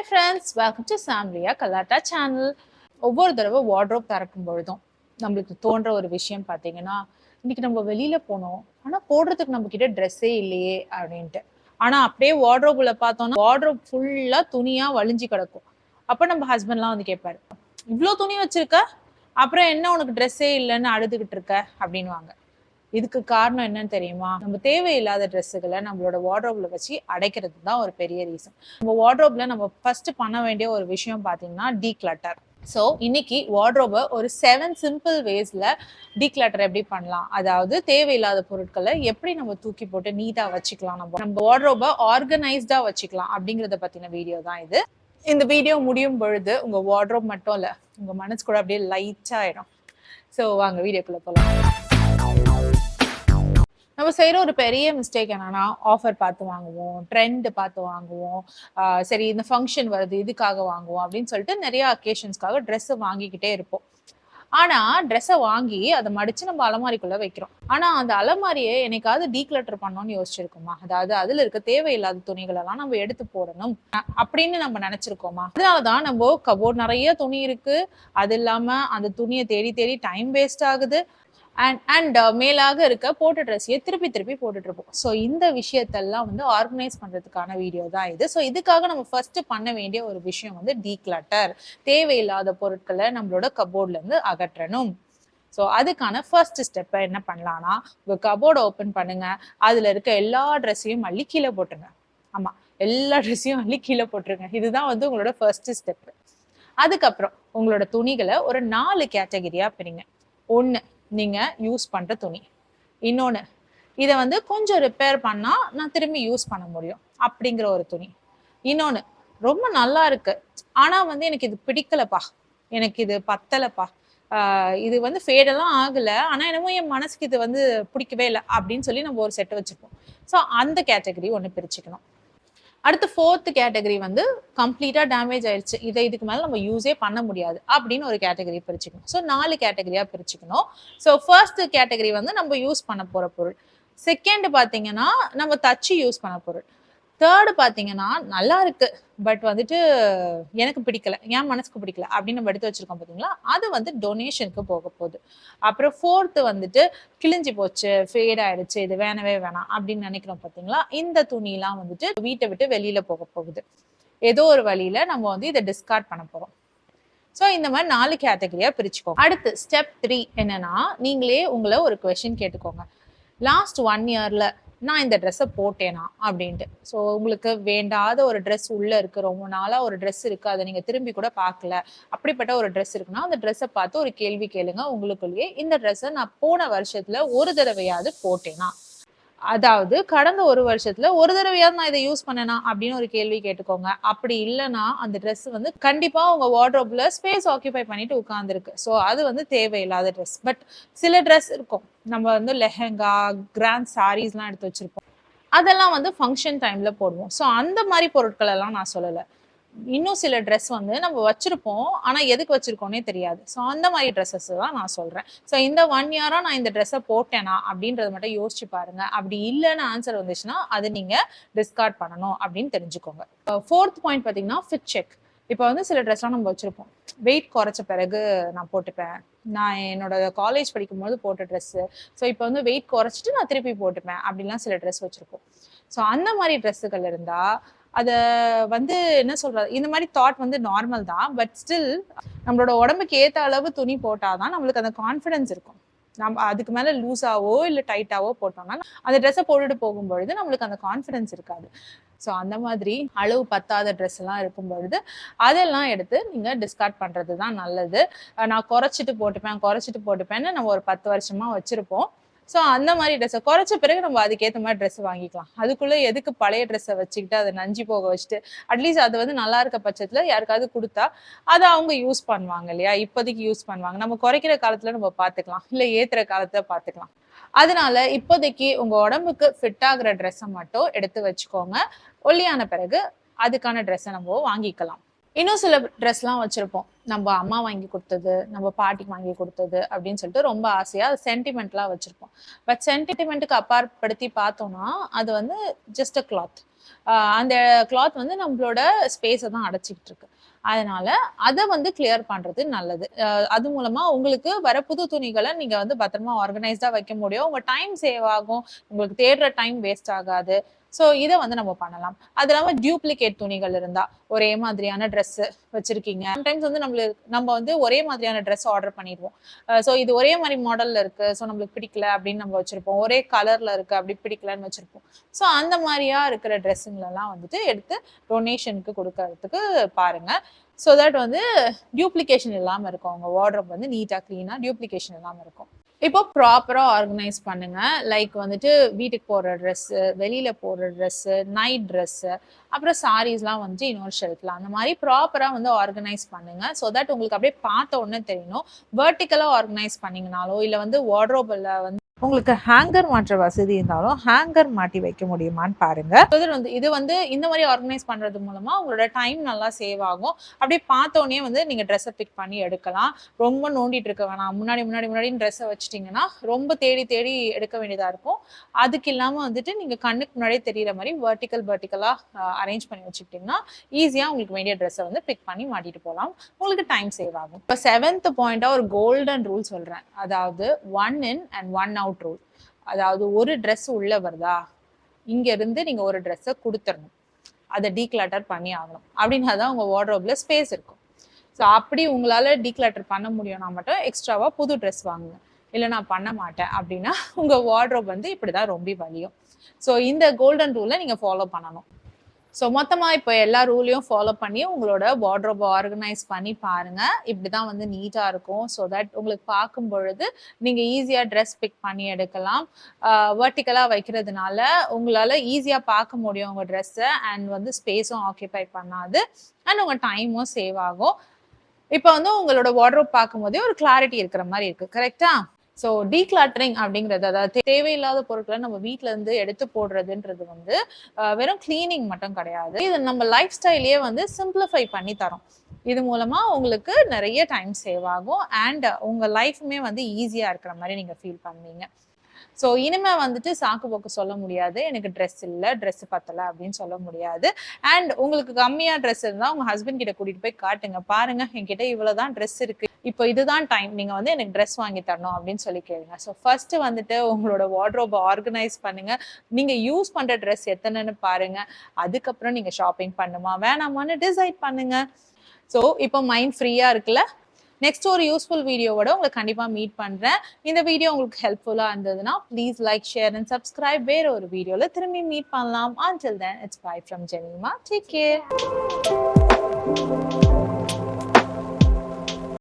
Hi friends, welcome to Samria Kalata channel. ஒவ்வொரு தடவை wardrobe திறக்கும் பொழுதும் நம்மளுக்கு தோன்ற ஒரு விஷயம் பார்த்தீங்கன்னா, இன்னைக்கு நம்ம வெளியில போனோம், ஆனா போடுறதுக்கு நம்ம கிட்ட ட்ரெஸ்ஸே இல்லையே அப்படின்ட்டு. ஆனா அப்படியே வார்ட்ரோப்ல பார்த்தோம்னா வார்ட்ரோப் ஃபுல்லா துணியா வழிஞ்சு கிடக்கும். அப்ப நம்ம ஹஸ்பண்ட்லாம் வந்து கேட்பாரு, இவ்வளோ துணி வச்சிருக்க, அப்புறம் என்ன உனக்கு ட்ரெஸ்ஸே இல்லைன்னு அழுதுகிட்டு இருக்க அப்படின்வாங்க. இதுக்கு காரணம் என்னன்னு தெரியுமா? நம்ம தேவையில்லாத ட்ரெஸ்ஸுகளை நம்மளோட வார்ட்ரோப்ல வச்சு அடைக்கிறது தான் ஒரு பெரிய ரீசன். நம்ம வார்ட்ரோப்ல நம்ம ஃபர்ஸ்ட் பண்ண வேண்டிய ஒரு விஷயம் பார்த்தீங்கன்னா டீக்ளட்டர். ஸோ இன்னைக்கு வார்ட்ரோபை ஒரு 7 சிம்பிள் வேஸ்ல டீக்ளட்டர் எப்படி பண்ணலாம், அதாவது தேவையில்லாத பொருட்களை எப்படி நம்ம தூக்கி போட்டு நீட்டா வச்சுக்கலாம், நம்ம வார்ட்ரோபை ஆர்கனைஸ்டா வச்சுக்கலாம் அப்படிங்கிறத பத்தின வீடியோ தான் இது. இந்த வீடியோ முடியும் பொழுது உங்க வார்ட்ரோப் மட்டும் இல்ல, உங்க மனசு கூட அப்படியே லைட்டா ஆயிடும். ஸோ வாங்க வீடியோக்குள்ள போகலாம். நம்ம செய்கிற ஒரு பெரிய மிஸ்டேக் என்னன்னா, ஆஃபர் பார்த்து வாங்குவோம், ட்ரெண்ட் பார்த்து வாங்குவோம், சரி இந்த ஃபங்க்ஷன் வருது இதுக்காக வாங்குவோம் அப்படின்னு சொல்லிட்டு நிறைய அக்கேஷன்ஸ்க்காக ட்ரெஸ்ஸை வாங்கிக்கிட்டே இருப்போம். ஆனா ட்ரெஸ்ஸை வாங்கி அதை மடிச்சு நம்ம அலமாரிக்குள்ள வைக்கிறோம். ஆனா அந்த அலமாரியை என்னைக்காவது டீக்ளட்டர் பண்ணோம்னு யோசிச்சிருக்கோமா? அதாவது அதுல இருக்க தேவையில்லாத துணிகள் எல்லாம் நம்ம எடுத்து போடணும் அப்படின்னு நம்ம நினைச்சிருக்கோமா? அதனாலதான் நம்ம கபோர்ட் நிறைய துணி இருக்கு, அது இல்லாம அந்த துணியை தேடி தேடி டைம் வேஸ்ட் ஆகுது. அண்ட் மேலாக இருக்க போட்ட ட்ரெஸ்ஸையே திருப்பி திருப்பி போட்டுட்டு இருப்போம். ஸோ இந்த விஷயத்தெல்லாம் வந்து ஆர்கனைஸ் பண்றதுக்கான வீடியோ தான் இது. ஸோ இதுக்காக நம்ம ஃபர்ஸ்ட் பண்ண வேண்டிய ஒரு விஷயம் வந்து டீக்ளட்டர். தேவையில்லாத பொருட்களை நம்மளோட கபோர்ட்ல இருந்து அகற்றணும். ஸோ அதுக்கான ஃபர்ஸ்ட் ஸ்டெப்பை என்ன பண்ணலாம்னா, உங்க கபோர்டை ஓப்பன் பண்ணுங்க, அதுல இருக்க எல்லா ட்ரெஸ்ஸையும் அள்ளி கீழே போட்டுருங்க. ஆமா, எல்லா ட்ரெஸ்ஸையும் அள்ளி கீழே போட்டுருங்க. இதுதான் வந்து உங்களோட ஃபர்ஸ்ட் ஸ்டெப். அதுக்கப்புறம் உங்களோட துணிகளை ஒரு 4 கேட்டகரியா பிரிங்க. 1, நீங்க யூஸ் பண்ற துணி. இன்னொன்னு, இதை வந்து கொஞ்சம் ரிப்பேர் பண்ணா நான் திரும்பி யூஸ் பண்ண முடியும் அப்படிங்கிற ஒரு துணி. இன்னொன்னு, ரொம்ப நல்லா இருக்கு ஆனா வந்து எனக்கு இது பிடிக்கலப்பா, எனக்கு இது பத்தலப்பா, இது வந்து ஃபேடெல்லாம் ஆகல ஆனா என்னமோ என் மனசுக்கு இது வந்து பிடிக்கவே இல்லை அப்படின்னு சொல்லி நம்ம ஒரு செட் வச்சுப்போம். ஸோ அந்த கேட்டகரி ஒன்று பிரிச்சுக்கணும். அடுத்து 4th கேட்டகரி வந்து கம்ப்ளீட்டா டேமேஜ் ஆயிடுச்சு, இதை இதுக்கு மேல நம்ம யூஸே பண்ண முடியாது அப்படின்னு ஒரு கேட்டகரி பிரிச்சுக்கணும். ஸோ 4 கேட்டகரியா பிரிச்சுக்கணும். ஸோ ஃபர்ஸ்ட் கேட்டகரி வந்து நம்ம யூஸ் பண்ண போற பொருள். செகண்ட் பாத்தீங்கன்னா நம்ம தச்சு யூஸ் பண்ண பொருள். தேர்டு பாத்தீங்கன்னா நல்லா இருக்கு பட் வந்துட்டு எனக்கு பிடிக்கல, என் மனசுக்கு பிடிக்கல அப்படின்னு நம்ம எடுத்து வச்சிருக்கோம் பாத்தீங்களா, அது வந்து டொனேஷனுக்கு போக போகுது. அப்புறம் 4th வந்துட்டு கிழிஞ்சு போச்சு, ஃபேட் ஆயிடுச்சு, இது வேணவே வேணாம் அப்படின்னு நினைக்கிறோம் பாத்தீங்களா, இந்த துணியெல்லாம் வந்துட்டு வீட்டை விட்டு வெளியில போக போகுது. ஏதோ ஒரு வழியில நம்ம வந்து இதை டிஸ்கார்ட் பண்ண போறோம். ஸோ இந்த மாதிரி 4 கேட்டகரியா பிரிச்சுக்கோங்க. அடுத்து ஸ்டெப் 3 என்னன்னா, நீங்களே உங்களை ஒரு கொஸ்டின் கேட்டுக்கோங்க. லாஸ்ட் 1 இயர்ல நான் இந்த ட்ரெஸ்ஸை போட்டேனா அப்படின்ட்டு. ஸோ உங்களுக்கு வேண்டாத ஒரு ட்ரெஸ் உள்ள இருக்கு, ரொம்ப நாளா ஒரு ட்ரெஸ் இருக்கு, அதை நீங்க திரும்பி கூட பார்க்கல, அப்படிப்பட்ட ஒரு ட்ரெஸ் இருக்குன்னா அந்த ட்ரெஸ்ஸை பார்த்து ஒரு கேள்வி கேளுங்க உங்களுக்குள்ளேயே. இந்த ட்ரெஸ்ஸை நான் போன வருஷத்துல ஒரு தடவையாவது போட்டேனா, அதாவது கடந்த ஒரு வருஷத்துல ஒரு தடவையாவது நான் இதை யூஸ் பண்ணேனா அப்படின்னு ஒரு கேள்வி கேட்டுக்கோங்க. அப்படி இல்லைன்னா அந்த ட்ரெஸ் வந்து கண்டிப்பா உங்க வார்ட்ரோப்ல ஸ்பேஸ் ஆக்கியூபை பண்ணிட்டு உட்கார்ந்துருக்கு. ஸோ அது வந்து தேவையில்லாத ட்ரெஸ். பட் சில ட்ரெஸ் இருக்கும், நம்ம வந்து லெஹெங்கா, கிராண்ட் சாரீஸ்லாம் எடுத்து வச்சிருப்போம், அதெல்லாம் வந்து ஃபங்க்ஷன் டைம்ல போடுவோம். ஸோ அந்த மாதிரி பொருட்கள் எல்லாம் நான் சொல்லலை. இன்னும் சில ட்ரெஸ் வந்து நம்ம வச்சிருப்போம் ஆனா எதுக்கு வச்சிருக்கோன்னே தெரியாது. ஸோ அந்த மாதிரி ட்ரெஸ்ஸஸ் தான் நான் சொல்றேன். ஸோ இந்த 1 இயரா நான் இந்த ட்ரெஸ்ஸை போட்டேனா அப்படின்றத மட்டும் யோசிச்சு பாருங்க. அப்படி இல்லைன்னு ஆன்சர் வந்துச்சுன்னா அது நீங்க டிஸ்கார்ட் பண்ணணும் அப்படின்னு தெரிஞ்சுக்கோங்க. 4th பாயிண்ட் பார்த்தீங்கன்னா ஃபிட் செக். இப்போ வந்து சில ட்ரெஸ்லாம் நம்ம வச்சிருப்போம், வெயிட் குறைச்ச பிறகு நான் போட்டுப்பேன், நான் என்னோட காலேஜ் படிக்கும்போது போட்ட ட்ரெஸ்ஸு, ஸோ இப்போ வந்து வெயிட் குறைச்சிட்டு நான் திருப்பி போட்டுப்பேன் அப்படின்லாம் சில ட்ரெஸ் வச்சிருப்போம். ஸோ அந்த மாதிரி ட்ரெஸ்ஸுகள் இருந்தா அதை வந்து என்ன சொல்றது, இந்த மாதிரி தாட் வந்து நார்மல் தான். பட் ஸ்டில் நம்மளோட உடம்புக்கு ஏற்ற அளவு துணி போட்டாதான் நம்மளுக்கு அந்த கான்ஃபிடன்ஸ் இருக்கும். நம்ம அதுக்கு மேல லூஸாவோ இல்லை டைட்டாவோ போட்டோம்னா அந்த ட்ரெஸ்ஸை போட்டுட்டு போகும்பொழுது நம்மளுக்கு அந்த கான்ஃபிடன்ஸ் இருக்காது. ஸோ அந்த மாதிரி அளவு பத்தாத ட்ரெஸ் எல்லாம் இருக்கும் பொழுது அதெல்லாம் எடுத்து நீங்க டிஸ்கார்ட் பண்றது தான் நல்லது. நான் குறைச்சிட்டு போட்டுப்பேன்னு நம்ம ஒரு 10 வருஷமா வச்சிருப்போம். ஸோ அந்த மாதிரி ட்ரெஸ்ஸை குறைச்ச பிறகு நம்ம அதுக்கேற்ற மாதிரி ட்ரெஸ் வாங்கிக்கலாம். அதுக்குள்ள எதுக்கு பழைய ட்ரெஸ்ஸை வச்சுக்கிட்டு அதை நஞ்சு போக வச்சுட்டு, அட்லீஸ்ட் அது வந்து நல்லா இருக்க பட்சத்துல யாருக்காவது கொடுத்தா அதை அவங்க யூஸ் பண்ணுவாங்க இல்லையா, இப்போதைக்கு யூஸ் பண்ணுவாங்க. நம்ம குறைக்கிற காலத்துல நம்ம பார்த்துக்கலாம், இல்லை ஏத்துற காலத்துல பார்த்துக்கலாம். அதனால இப்போதைக்கு உங்க உடம்புக்கு ஃபிட் ஆகுற ட்ரெஸ்ஸை மட்டும் எடுத்து வச்சுக்கோங்க. ஒல்லியான பிறகு அதுக்கான ட்ரெஸ்ஸை நம்ம வாங்கிக்கலாம். இன்னும் சில ட்ரெஸ்லாம் வச்சிருப்போம், நம்ம அம்மா வாங்கி கொடுத்தது, நம்ம பாட்டிக்கு வாங்கி கொடுத்தது அப்படின்னு சொல்லிட்டு ரொம்ப ஆசையா சென்டிமெண்ட்லாம் வச்சிருப்போம். பட் சென்டிமெண்ட்டுக்கு அப்பாற்படுத்தி பார்த்தோம்னா அது வந்து ஜஸ்ட் அ கிளாத். அந்த கிளாத் வந்து நம்மளோட ஸ்பேஸை தான் அடைச்சிக்கிட்டு இருக்கு. அதனால அத வந்து கிளியர் பண்றது நல்லது. அது மூலமா உங்களுக்கு வர புது துணிகள நீங்க வந்து பத்திரமா ஆர்கனைஸ்டா வைக்க முடியும். உங்க டைம் சேவ் ஆகும். உங்களுக்கு தேடுற டைம் வேஸ்ட் ஆகாது. ஸோ இத வந்து நம்ம பண்ணலாம். அது இல்லாம டூப்ளிகேட் துணிகள் இருந்தா, ஒரே மாதிரியான ட்ரெஸ் வச்சிருக்கீங்க. சம்டைம்ஸ் வந்து நம்ம வந்து ஒரே மாதிரியான ட்ரெஸ் ஆர்டர் பண்ணிடுவோம். ஸோ இது ஒரே மாரி மாடல்ல இருக்கு. ஸோ நம்மளுக்கு பிடிக்கல அப்படின்னு நம்ம வச்சிருப்போம். ஒரே கலர்ல இருக்கு அப்படி பிடிக்கலன்னு வச்சிருப்போம். ஸோ அந்த மாரியா இருக்கிற ட்ரெஸ்ஸுங்களெல்லாம் வந்துட்டு எடுத்து டொனேஷனுக்கு குடுக்கறதுக்கு பாருங்க. ஸோ தட் வந்து டூப்ளிகேஷன் இல்லாம இருக்கும். உங்க வார்ட்ரோப் வந்து நீட்டா, கிளீனா டூப்ளிகேஷன் இல்லாம இருக்கும். இப்போ ப்ராப்பரா ஆர்கனைஸ் பண்ணுங்க. லைக் வந்துட்டு வீட்டுக்கு போடுற ட்ரெஸ்ஸு, வெளியில போடுற ட்ரெஸ்ஸு, நைட் ட்ரெஸ்ஸு, அப்புறம் சாரீஸ்லாம் வந்து இன்னொரு ஷெல்ஃப்ல அந்த மாரி ப்ராப்பரா வந்து ஆர்கனைஸ் பண்ணுங்க. ஸோ தட் உங்களுக்கு அப்படியே பார்த்த உடனே தெரியணும். வெர்டிகலா ஆர்கனைஸ் பண்ணீங்கனாலோ, இல்ல வந்து வார்ட்ரோப்ல வந்து உங்களுக்கு ஹேங்கர் மாற்ற வசதி இருந்தாலும் ஹேங்கர் மாட்டி வைக்க முடியுமான்னு பாருங்க. இது வந்து இந்த மாதிரி ஆர்கனைஸ் பண்றது மூலமா உங்களோட டைம் நல்லா சேவ் ஆகும். அப்படியே பார்த்தோன்னே வந்து நீங்க ட்ரெஸ்ஸை பிக் பண்ணி எடுக்கலாம். ரொம்ப நோண்டிட்டு இருக்க வேணாம். முன்னாடி ட்ரெஸ்ஸை வச்சுட்டீங்கன்னா ரொம்ப தேடி தேடி எடுக்க வேண்டியதா இருக்கும். அதுக்கு இல்லாம வந்துட்டு நீங்க கண்ணுக்கு முன்னாடியே தெரியிற மாதிரி வெர்டிகலா அரேஞ்ச் பண்ணி வச்சுக்கிட்டீங்கன்னா ஈஸியா உங்களுக்கு வேண்டிய ட்ரெஸ்ஸை வந்து பிக் பண்ணி மாட்டிட்டு போகலாம். உங்களுக்கு டைம் சேவ் ஆகும். இப்போ 7th பாயிண்டா ஒரு கோல்டன் ரூல் சொல்றேன். அதாவது 1 in and 1 out ரூல். அதாவது ஒரு ட்ரெஸ் உள்ள வருதா, இங்க இருந்து நீங்க ஒரு ட்ரெஸ்ஸை கொடுத்துடணும். அதை டீக்ளட்டர் பண்ணி ஆகணும். அப்படின்னா தான் உங்க வார்ட்ரோப்ல ஸ்பேஸ் இருக்கும். ஸோ அப்படி உங்களால டீக்ளட்டர் பண்ண முடியும்னா மட்டும் எக்ஸ்ட்ராவா புது ட்ரெஸ் வாங்குங்க. இல்லை நான் பண்ண மாட்டேன் அப்படின்னா உங்க வார்ட்ரோப் வந்து இப்படிதான் ரொம்ப வலியும். ஸோ இந்த கோல்டன் ரூலை நீங்க ஃபாலோ பண்ணணும். ஸோ மொத்தமாக இப்போ எல்லா ரூலையும் ஃபாலோ பண்ணி உங்களோட வார்ட்ரோபை ஆர்கனைஸ் பண்ணி பாருங்க. இப்படிதான் வந்து நீட்டாக இருக்கும். ஸோ தட் உங்களுக்கு பார்க்கும் பொழுது நீங்கள் ஈஸியாக ட்ரெஸ் பிக் பண்ணி எடுக்கலாம். வெர்டிக்கலாக வைக்கிறதுனால உங்களால் ஈஸியாக பார்க்க முடியும் உங்கள் ட்ரெஸ்ஸை. அண்ட் வந்து ஸ்பேஸும் ஆக்கியபை பண்ணாது. அண்ட் உங்கள் டைமும் சேவ் ஆகும். இப்போ வந்து உங்களோட வார்ட்ரோப் பார்க்கும் போதே ஒரு கிளாரிட்டி இருக்கிற மாதிரி இருக்கு. கரெக்டா? ஸோ டீக்ளாட்டரிங் அப்படிங்கிறது, அதாவது தேவையில்லாத பொருட்களை நம்ம வீட்ல இருந்து எடுத்து போடுறதுன்றது வந்து வெறும் கிளீனிங் மட்டும் கிடையாது. இது நம்ம லைஃப் ஸ்டைலையே வந்து சிம்பிளிஃபை பண்ணி தரும். இது மூலமா உங்களுக்கு நிறைய டைம் சேவ் ஆகும். அண்ட் உங்க லைஃப்மே வந்து ஈஸியா இருக்கிற மாதிரி நீங்க ஃபீல் பண்ணுவீங்க. ஸோ இனிமே வந்துட்டு சாக்கு போக்கு சொல்ல முடியாது. எனக்கு ட்ரெஸ் இல்லை, ட்ரெஸ் பத்தலை அப்படின்னு சொல்ல முடியாது. அண்ட் உங்களுக்கு கம்மியா ட்ரெஸ் இருந்தால் உங்க ஹஸ்பண்ட் கிட்ட கூட்டிட்டு போய் காட்டுங்க. பாருங்க, என்கிட்ட இவ்வளவுதான் ட்ரெஸ் இருக்கு, இப்போ இதுதான் டைம், நீங்க வந்து எனக்கு ட்ரெஸ் வாங்கி தரணும் அப்படின்னு சொல்லி கேளுங்க. ஸோ ஃபர்ஸ்ட் வந்துட்டு உங்களோட வார்ட்ரோபை ஆர்கனைஸ் பண்ணுங்க. நீங்க யூஸ் பண்ற ட்ரெஸ் எத்தனைன்னு பாருங்க. அதுக்கப்புறம் நீங்க ஷாப்பிங் பண்ணுமா வேணாமான்னு டிசைட் பண்ணுங்க. ஸோ இப்போ மைண்ட் ஃப்ரீயா இருக்குல்ல? நெக்ஸ்ட் ஒரு யூஸ்ஃபுல் வீடியோவோட உங்களை கண்டிப்பா மீட் பண்றேன். இந்த வீடியோ உங்களுக்கு ஹெல்ப்ஃபுல்லா இருந்ததுன்னா please like, share and subscribe. வேற ஒரு வீடியோல திரும்பி மீட் பண்ணலாம். Until then, it's bye from Jemima. Take care.